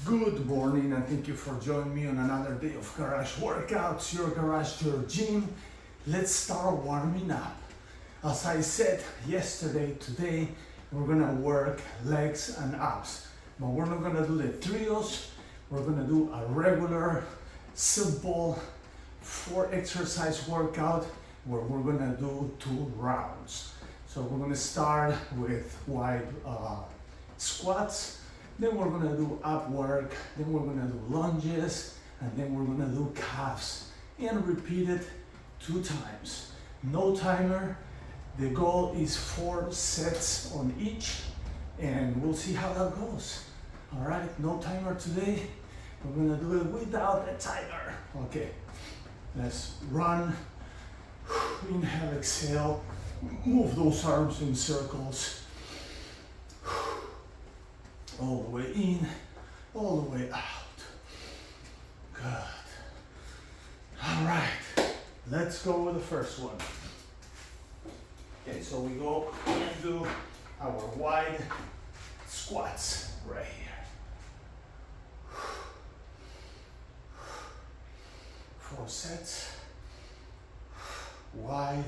Good morning and thank you for joining me on another day of garage workouts, your garage, your gym. Let's start warming up. As I said yesterday, today we're gonna work legs and abs, but we're not gonna do the trios. We're gonna do a regular, simple 4-exercise workout where we're gonna do 2 rounds. So we're gonna start with wide squats. Then we're gonna do ab work, then we're gonna do lunges, and then we're gonna do calves, and repeat it 2 times. No timer. The goal is 4 sets on each, and we'll see how that goes. All right, no timer today. We're gonna do it without a timer. Okay, let's run. Inhale, exhale. Move those arms in circles. All the way in, all the way out. Good. All right, let's go with the first one. Okay, so we go and do our wide squats right here. 4 sets. Wide,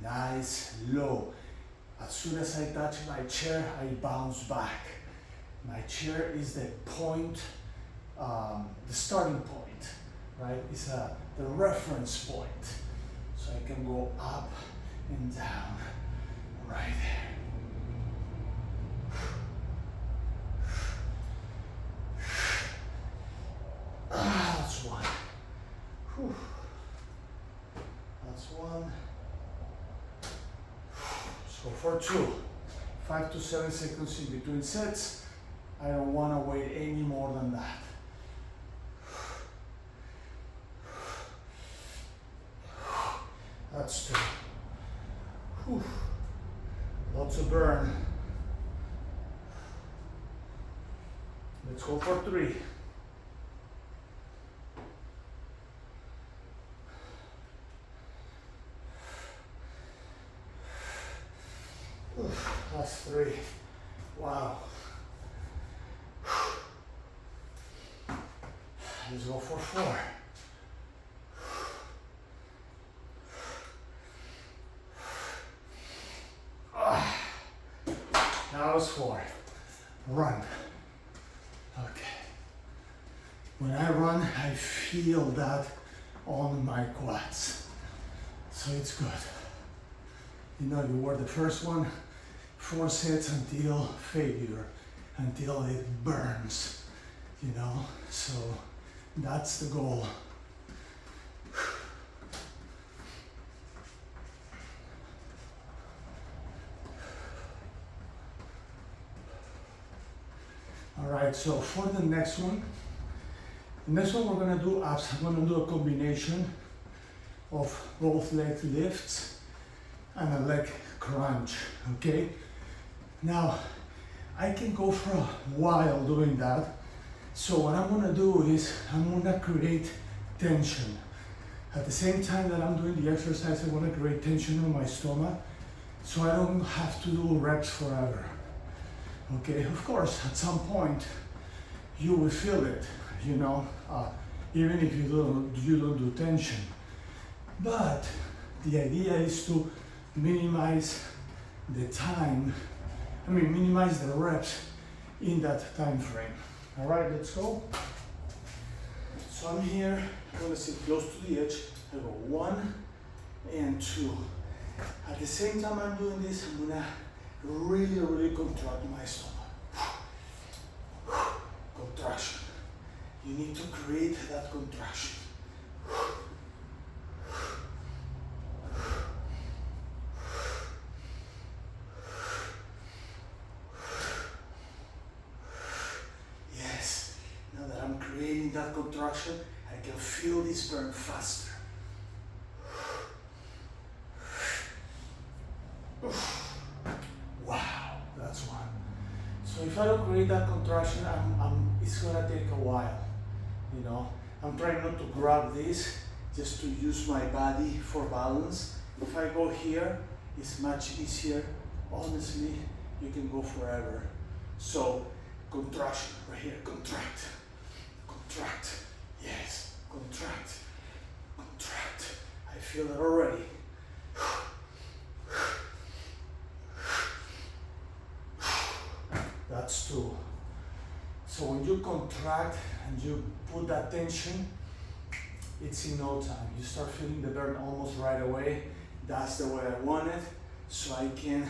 nice, low. As soon as I touch my chair, I bounce back. My chair is the point, the starting point, right? It's the reference point. So I can go up and down right there. That's one. Whew. That's one. So for 2, 5 to 7 seconds in between sets. I don't want to wait any more than that. That's 2. Whew. Lots of burn. Let's go for 3. That's 3. Wow. Let's go for 4. That was 4. Run. Okay. When I run, I feel that on my quads. So it's good. You know, you were the first one, 4 sets until failure, until it burns, you know? So that's the goal. All right, so for the next one we're gonna do abs. I'm gonna do a combination of both leg lifts and a leg crunch, okay? Now, I can go for a while doing that. So what I'm gonna do is I'm gonna create tension. At the same time that I'm doing the exercise, I wanna create tension on my stomach so I don't have to do reps forever. Okay, of course, at some point you will feel it, you know, even if you don't do tension. But the idea is to minimize the time, minimize the reps in that time frame. All right, let's go. So I'm here, I'm gonna sit close to the edge. I go 1 and 2. At the same time I'm doing this, I'm gonna really contract my stomach. Contraction. You need to create that contraction. That contraction, I can feel this burn faster. Wow, that's one. So if I don't create that contraction, it's gonna take a while. You know, I'm trying not to grab this, just to use my body for balance. If I go here, it's much easier. Honestly, you can go forever. So contraction right here, contract. contract. Yes, contract, contract. I feel it already. That's 2. So when you contract and you put that tension, it's in no time. You start feeling the burn almost right away. That's the way I want it, so I can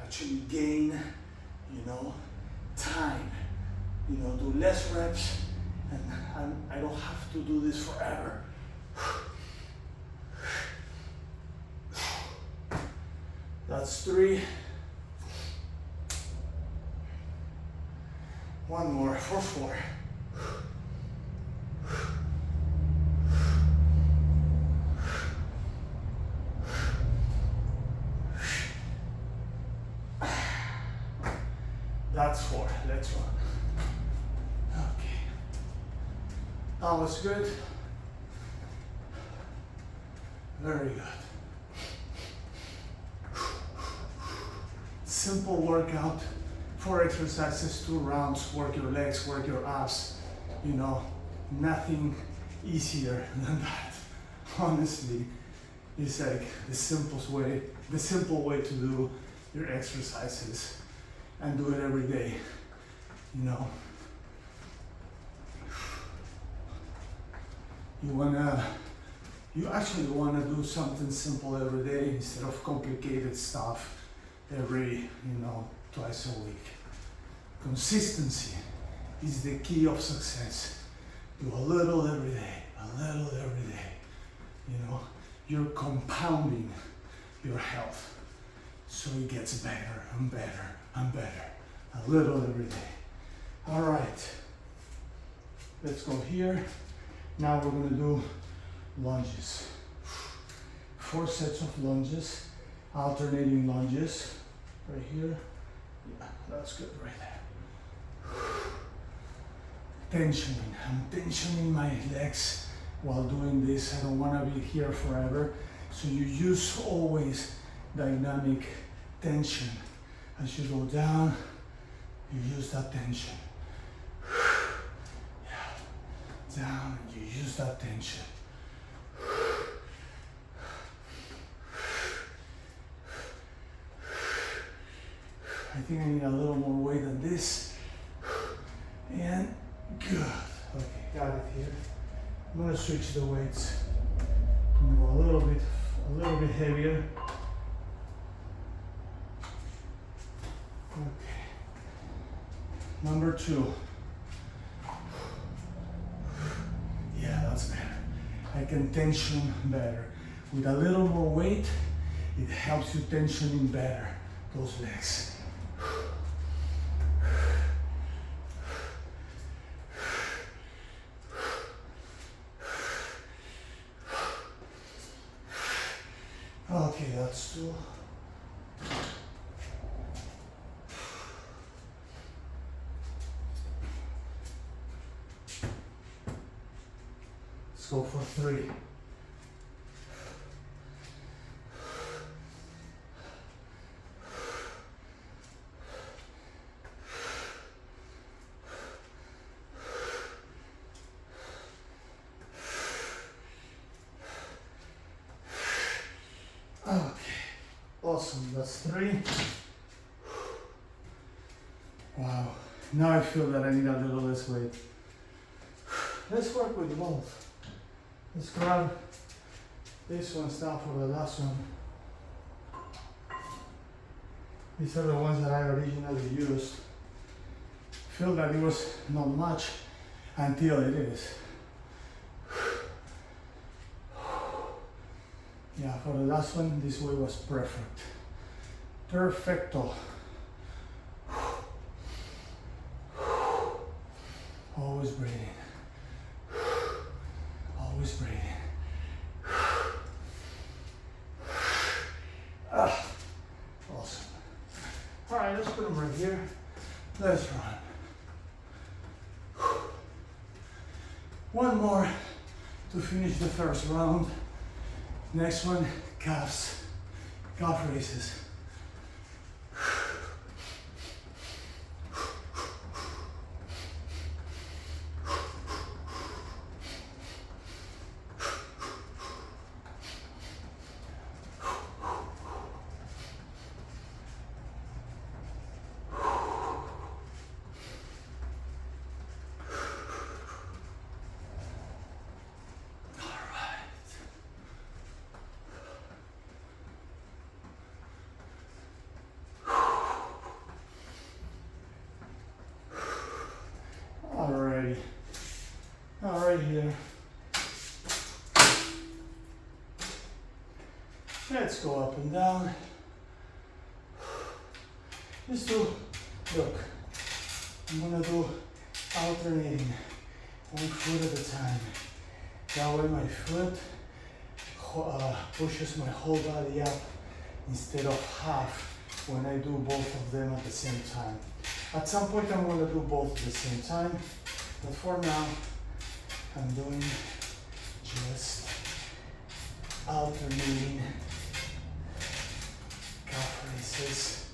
actually gain, you know, time, you know, do less reps, and I don't have to do this forever. That's 3. One more for 4. That's 4. Let's run. Okay. That was good. Very good. Simple workout. 4 exercises, 2 rounds. Work your legs, work your abs. You know, nothing easier than that. Honestly, it's like the simple way to do your exercises, and do it every day. You know, you actually wanna do something simple every day instead of complicated stuff every, you know, twice a week. Consistency is the key of success. Do a little every day, a little every day. You know, you're compounding your health, so it gets better and better and better. A little every day. All right, let's go here. Now we're gonna do lunges. 4 sets of lunges, alternating lunges. Right here. Yeah, that's good right there. Tensioning. I'm tensioning my legs while doing this. I don't want to be here forever. So you use always dynamic tension. As you go down, you use that tension. Yeah. Down, you use that tension. I think I need a little more weight than this. And good. Okay, got it here. I'm gonna switch the weights. I'm gonna go a little bit heavier. Okay. Number 2. Yeah, that's better. I can tension better. With a little more weight, it helps you tensioning better those legs. Okay, that's 2. Let's go for 3. Awesome, that's 3. Wow, now I feel that I need a little less weight. Let's work with both. Let's grab this one's down for the last one. These are the ones that I originally used. Feel that it was not much until it is. Yeah, for the last one, this way was perfect. Perfecto. Always breathing. Always breathing. Awesome. All right, let's put them right here. Let's run. One more to finish the first round. Next one, calves, calf raises. Let's go up and down. Just do, look, I'm gonna do alternating one foot at a time. That way my foot pushes my whole body up instead of half when I do both of them at the same time. At some point I'm gonna do both at the same time, but for now I'm doing just alternating calf raises.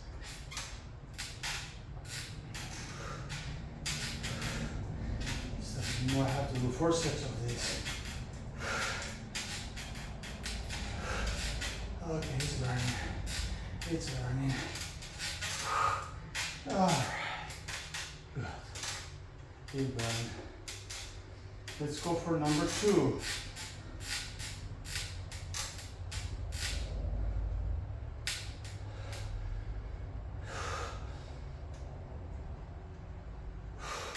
So I have to do 4 sets of this. Okay, it's burning. It's burning. Alright. Good. Keep burning. Let's go for number 2.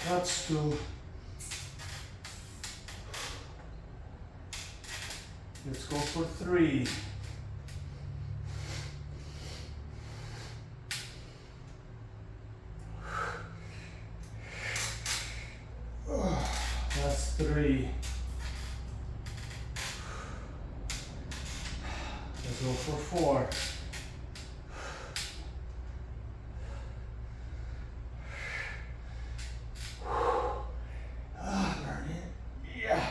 That's 2. Let's go for 3. That's 3. Let's go for 4. Burn it. Yeah.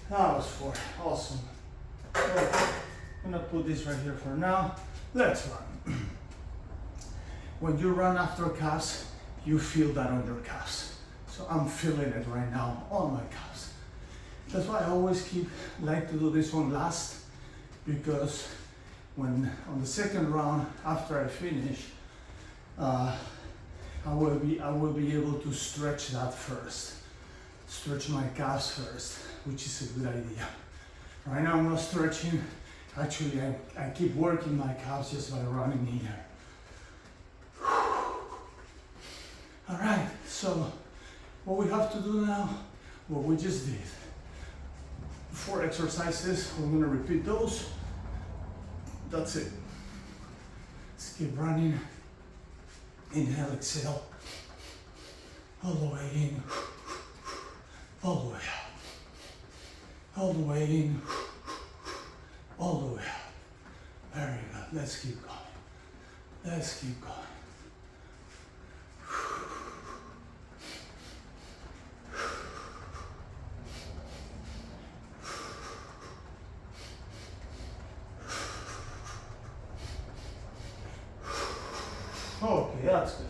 That was 4. Awesome. So, I'm gonna put this right here for now. Let's run. When you run after calves, you feel that on your calves. So I'm feeling it right now on my calves. That's why I always like to do this one last, because when on the second round after I finish, I will be able to stretch that first. Stretch my calves first, which is a good idea. Right now I'm not stretching. Actually, I keep working my calves just by running here. All right, so what we have to do now, what we just did. 4 exercises, we're gonna repeat those. That's it. Let's keep running. Inhale, exhale. All the way in. All the way out. All the way in. All the way out. Very good. Let's keep going. Let's keep going. Okay, that's good.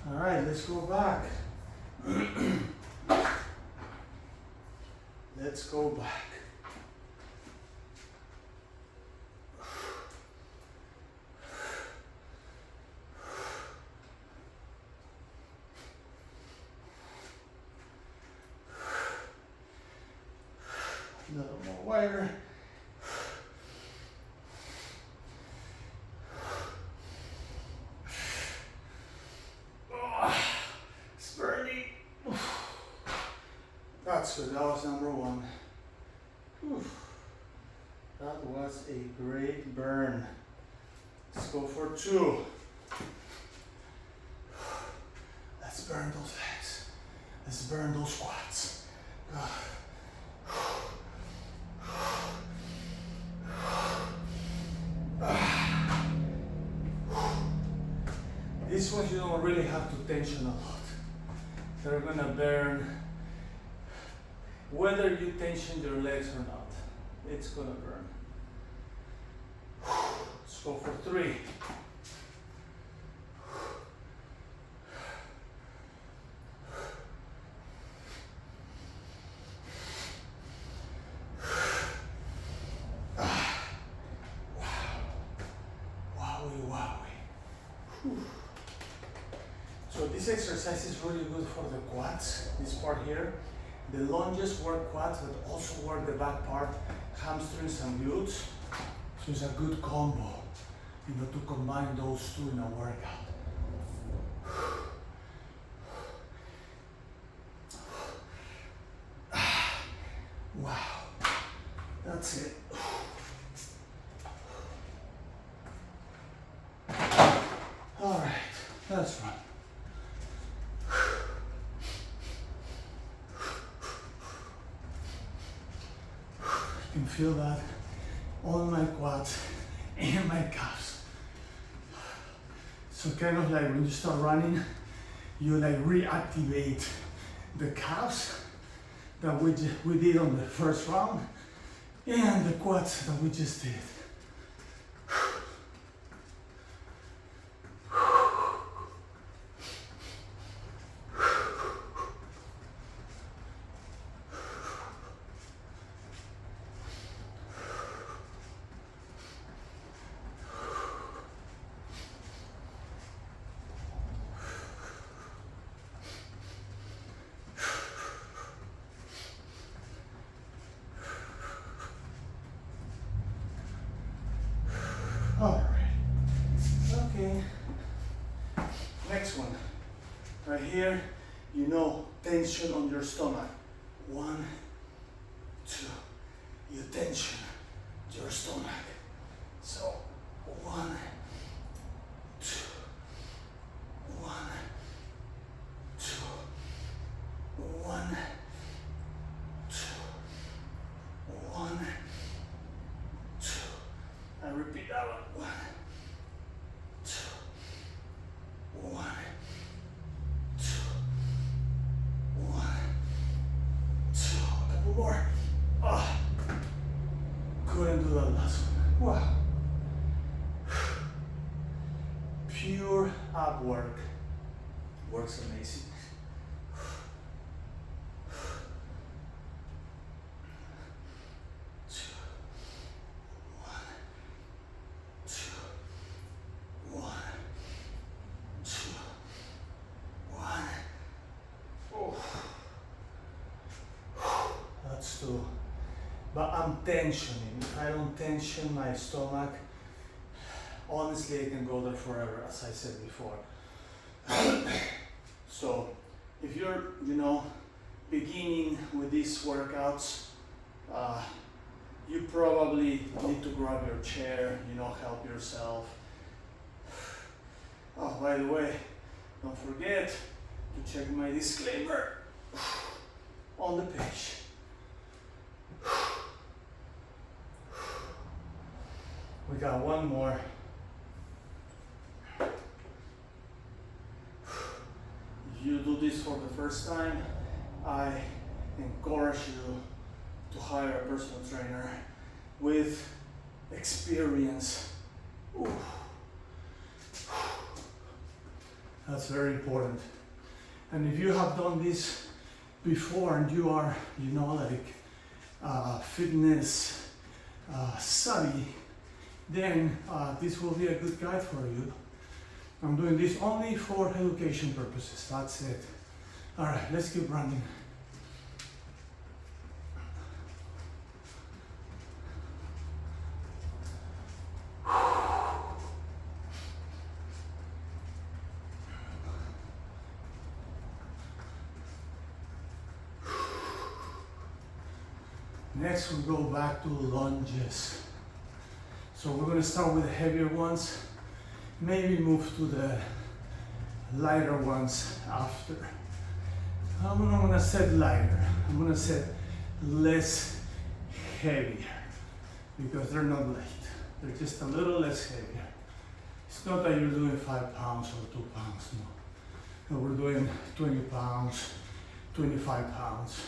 All right, let's go back. Let's go back. A little more wider. That's good. That was number 1. Whew. That was a great burn. Let's go for 2. Let's burn those legs. Let's burn those squats. This one you don't really have to tension a lot. They're gonna burn. Whether you tension your legs or not, it's gonna burn. Let's go for 3. So this exercise is really good for the quads, this part here. The lunges work quads, but also work the back part, hamstrings and glutes. So it's a good combo, to combine those two in a workout. Wow, that's it. feel that on my quads and my calves. So kind of like when you start running, you like reactivate the calves that we did on the first round and the quads that we just did. Alright, okay, next one, right here, you know, tension on your stomach, 1, 2, you tension your stomach, so 1, 2, 1, 2, 1, 2, 1, 2, I repeat that one. 1, 2, 1, 2, 1, 2. A couple more. Ah, couldn't do that last one. Wow. Pure ab work. Works amazing. But I'm tensioning. If I don't tension my stomach, honestly, I can go there forever, as I said before. So, if you're, beginning with these workouts, you probably need to grab your chair, help yourself. Oh, by the way, don't forget to check my disclaimer on the page. We got one more. If you do this for the first time, I encourage you to hire a personal trainer with experience. Ooh. That's very important. And if you have done this before and you are, fitness savvy, then this will be a good guide for you. I'm doing this only for education purposes, that's it. All right, let's keep running. Next, we go back to lunges. So we're going to start with the heavier ones, maybe move to the lighter ones after. I'm not going to set lighter, I'm going to set less heavier because they're not light, they're just a little less heavier. It's not that you're doing 5 pounds or 2 pounds, no. We're doing 20 pounds, 25 pounds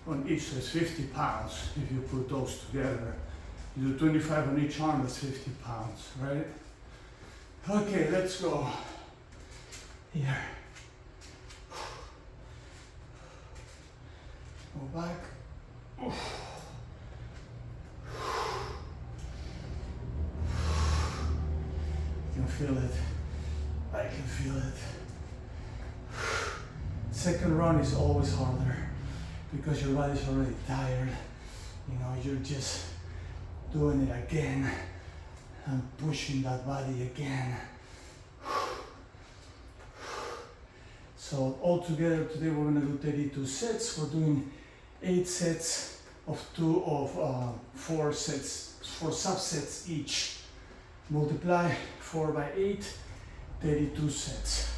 on each, so it's 50 pounds if you put those together. You do 25 on each arm, that's 50 pounds, right? Okay, let's go. Here. Go back. You can feel it. I can feel it. Second round is always harder because your body's already tired. You're just doing it again and pushing that body again. So altogether today we're going to do 32 sets. We're doing 8 sets of 4 sets, 4 subsets each. Multiply 4 by 8, 32 sets.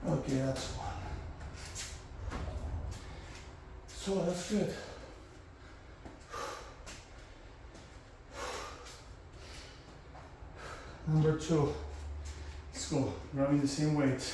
Okay, that's one. So that's good. Number 2. Let's go. Grabbing the same weight.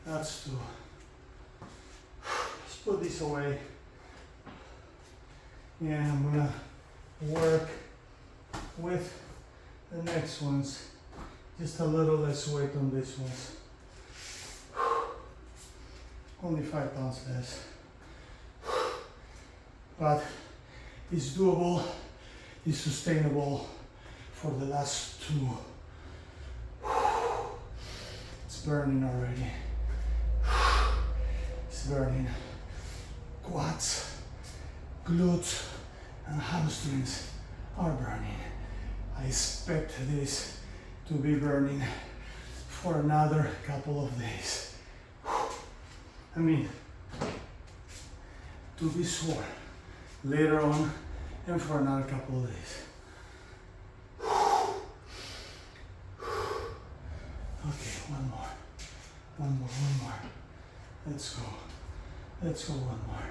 That's 2. Let's put this away. And I'm gonna work with the next ones. Just a little less weight on these ones. Only 5 pounds less. But it's doable, it's sustainable for the last 2. It's burning already. It's burning. Quads, glutes, and hamstrings are burning. I expect this to be burning for another couple of days. I mean, to be sore later on and for another couple of days. Okay, one more. Let's go. One more.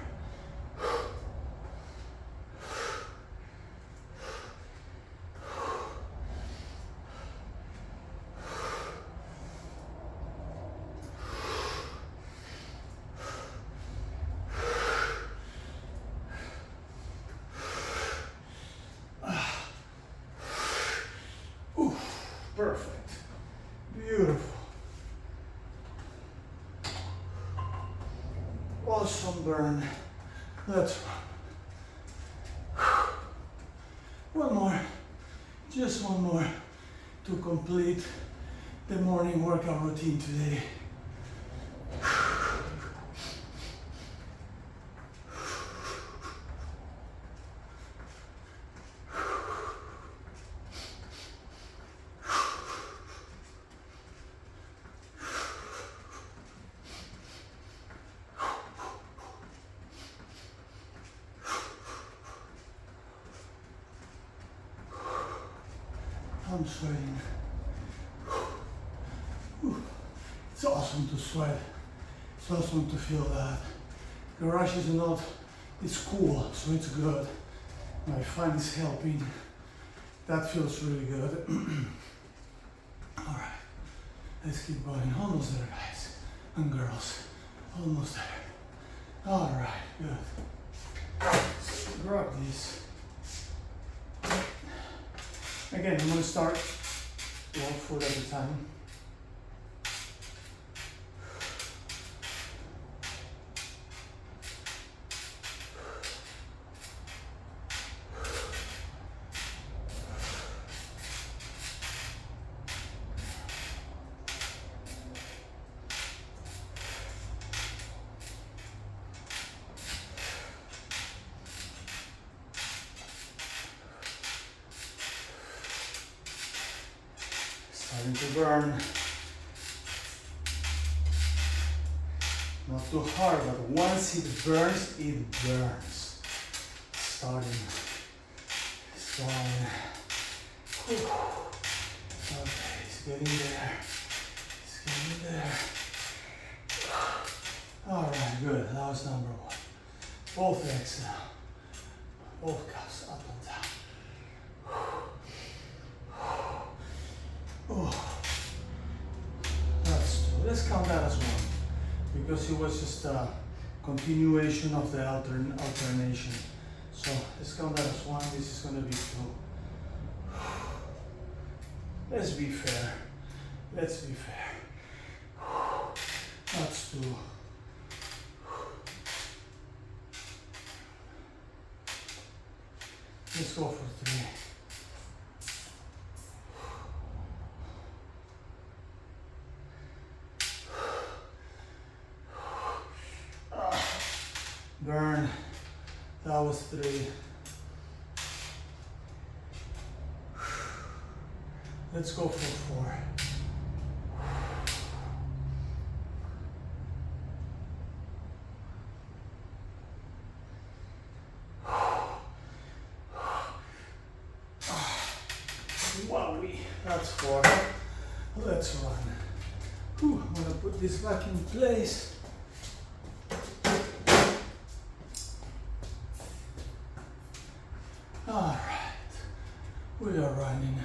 Perfect. Beautiful. Awesome burn. Let's run. One more. Just one more to complete the morning workout routine today. I'm sweating. It's awesome to sweat. It's awesome to feel that. Garage is not, it's cool, so it's good. My fan is helping. That feels really good. All right, let's keep going. Almost there, guys and girls. Almost there. All right, good. So grab this. Again, I'm going to start 1 foot at a time. Starting to burn. Not too hard, but once it burns, it burns. Starting. Whew. Okay, it's getting there. It's getting there. All right, good. That was number 1. Both legs now. Both calves up and down. Oh, that's 2. Let's count that as 1 because it was just a continuation of the alternation. So let's count that as 1. This is going to be 2. Let's be fair. Let's be fair. That's 2. Let's go for 3. Burn. That was 3. Let's go for 4. Wowie, that's 4. Let's run. Whew, I'm gonna put this back in place. All right, we are running.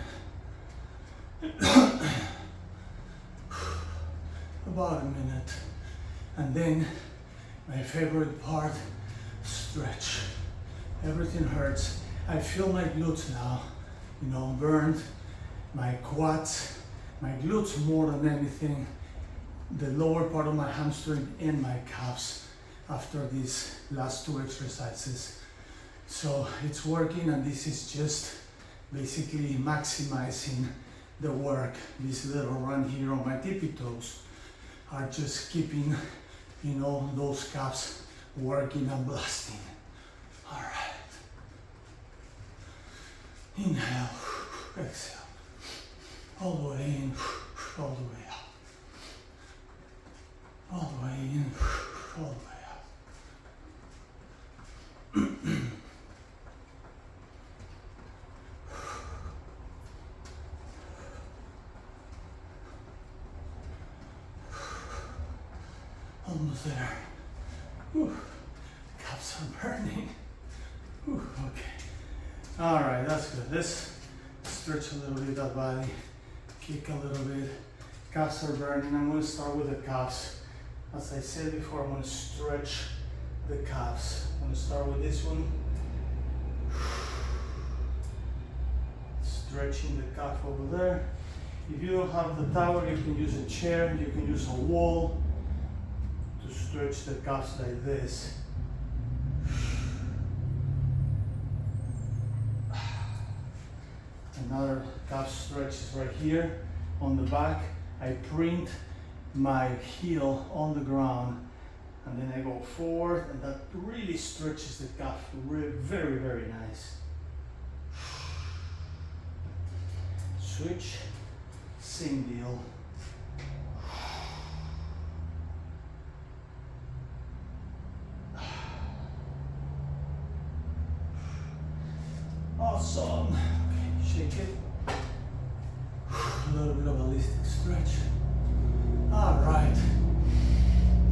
About a minute, and then my favorite part, stretch. Everything hurts. I feel my glutes now, you know, burned, my quads, my glutes more than anything, the lower part of my hamstring and my calves after these last 2 exercises. So it's working, and this is just basically maximizing the work. This little run here on my tippy toes are just keeping, you know, those calves working and blasting. All right. Inhale, exhale. All the way in, all the way out. All the way in, all the way out. Almost there. Whew. Calves are burning. Whew. Okay. All right, that's good. Let's stretch a little bit that body. Kick a little bit. Calves are burning. I'm going to start with the calves. As I said before, I'm going to stretch the calves. I'm going to start with this one. Stretching the calf over there. If you don't have the tower, you can use a chair. You can use a wall to stretch the calves like this. Another calf stretch is right here on the back. I print my heel on the ground, and then I go forward, and that really stretches the calf. Very, very nice. Switch, same deal. Awesome. Okay, shake it. A little bit of a holistic stretch. All right.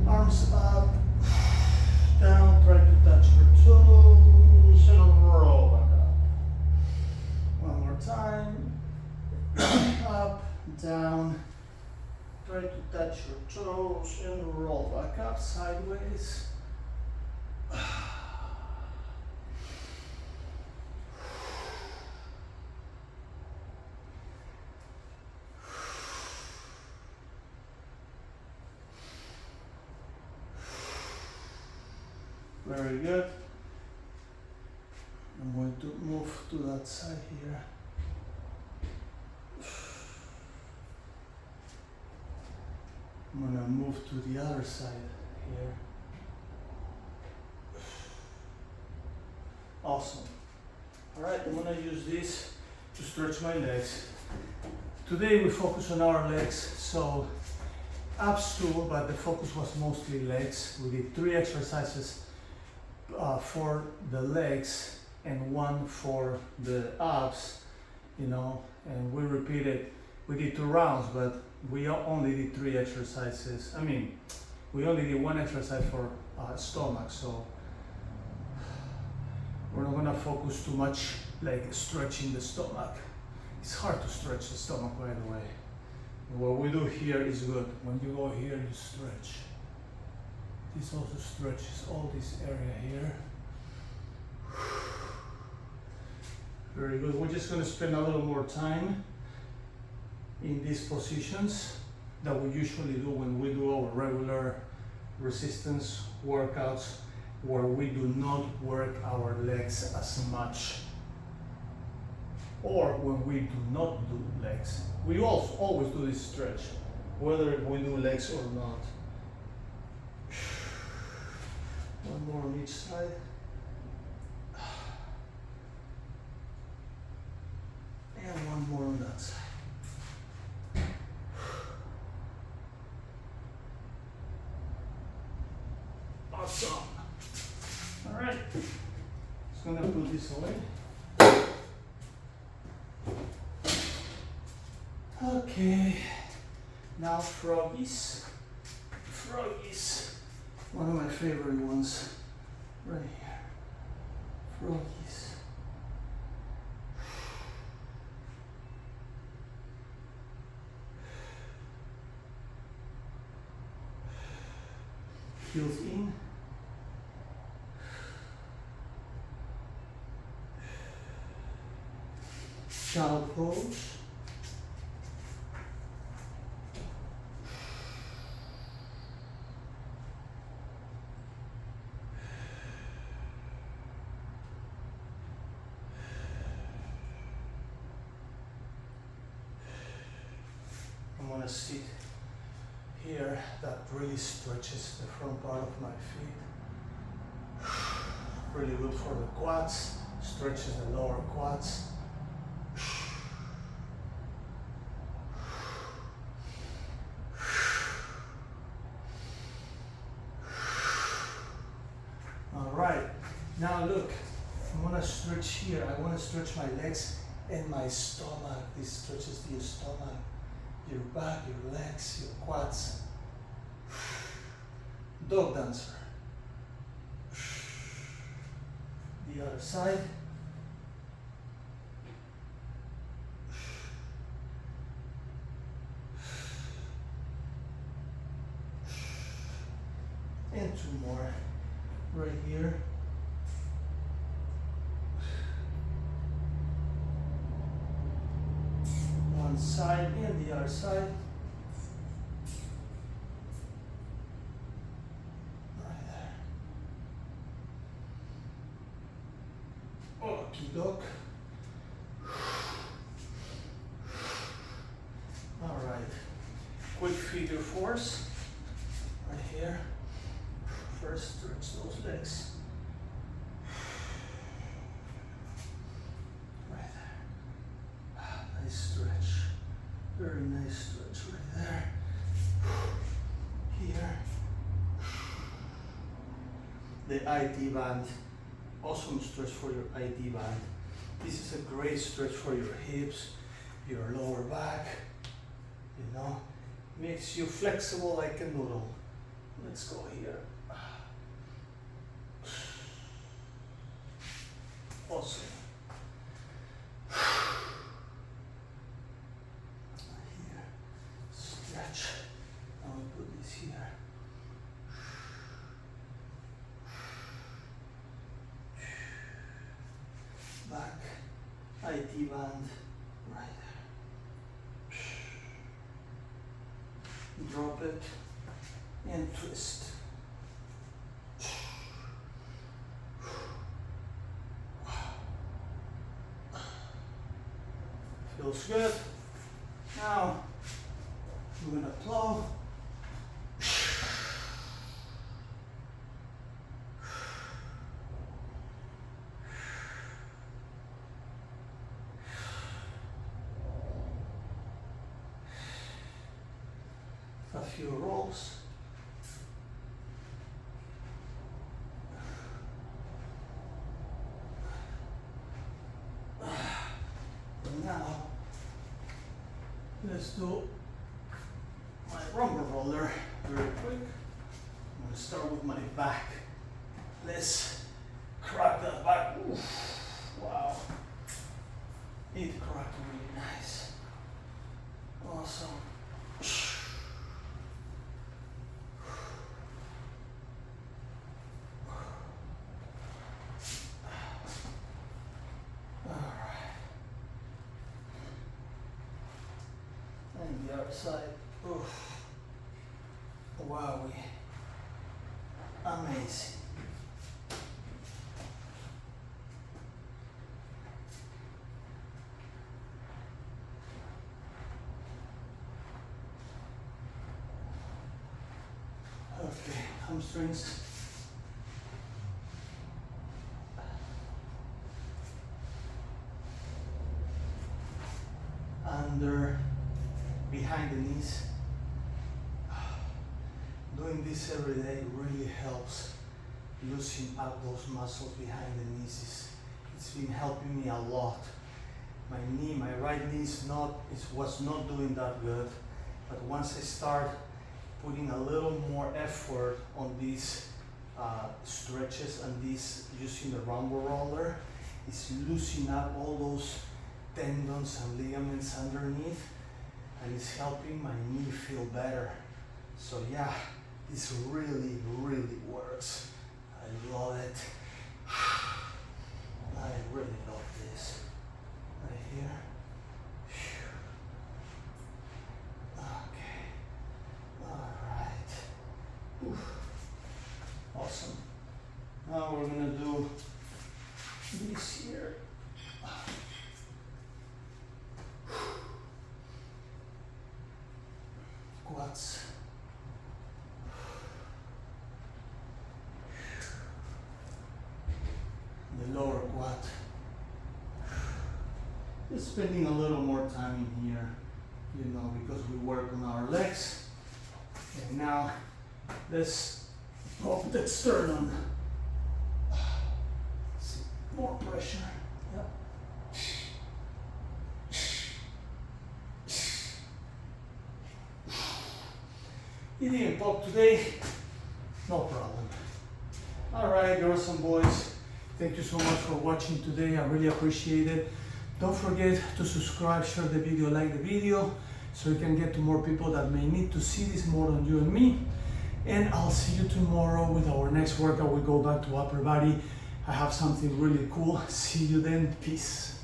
Arms up, down, try to touch your toes, and roll back up. One more time. Up, down, try to touch your toes, and roll back up sideways. Very good. I'm going to move to that side here. I'm going to move to the other side here. Awesome. All right, I'm going to use this to stretch my legs. Today we focus on our legs, so abs too, but the focus was mostly legs. We did 3 exercises for the legs and 1 for the abs, you know, and we repeated. We did 2 rounds, but we only did 3 exercises. I mean, we only did 1 exercise for stomach, so we're not gonna focus too much like stretching the stomach. It's hard to stretch the stomach, by the way. What we do here is good. When you go here, you stretch. This also stretches all this area here. Very good. We're just going to spend a little more time in these positions that we usually do when we do our regular resistance workouts, where we do not work our legs as much, or when we do not do legs. We also always do this stretch, whether we do legs or not. One more on each side. And one more on that side. Awesome. All right. Just gonna put this away. Okay. Now froggies. Froggies. One of my favorite ones. Right here. Froggies. Heels in. Shallow pose. I'm gonna sit here. That really stretches the front part of my feet. Really good for the quads, stretches the lower quads. All right, now look, I'm gonna stretch here. I wanna stretch my legs and my stomach. This stretches your stomach, your back, your legs, your quads. Dog dancer. The other side. And two more right here. One side and the other side. Right there. Okie doke. All right. Quick figure fours. Right here. First, stretch those legs. Right there. Nice stretch. Very nice stretch right there. Here. The ID band. Awesome stretch for your ID band. This is a great stretch for your hips, your lower back. You know, makes you flexible like a noodle. Let's go here. Awesome. Here, stretch. Now we put this here. Back, IT band, right there. Drop it and twist. Feels good. Now we're gonna plow. A few rolls. Now let's do my rumble roller very quick. I'm gonna start with my back. Let's crack that back. Oof. Wow. It cracked really nice. Awesome. And the other side. Oof. Wow, amazing. Okay, hamstrings. Under, behind the knees. Doing this every day really helps loosen up those muscles behind the knees. It's been helping me a lot. My knee, my right knee was not doing that good, but once I start putting a little more effort on these stretches and these using the rumble roller, it's loosening up all those tendons and ligaments underneath, and it's helping my knee feel better. So yeah, this really, really works. I love it. I really love this. Right here. Okay. Alright. Awesome. Now we're gonna do this here. Quads. The lower quad. Just spending a little more time in here, you know, because we work on our legs. And now let's go up the sternum. More pressure. Yep. You didn't pop today? No problem. All right, girls and boys, thank you so much for watching today. I really appreciate it. Don't forget to subscribe, share the video, like the video, so you can get to more people that may need to see this more than you and me. And I'll see you tomorrow with our next workout. We go back to upper body. I have something really cool. See you then. Peace.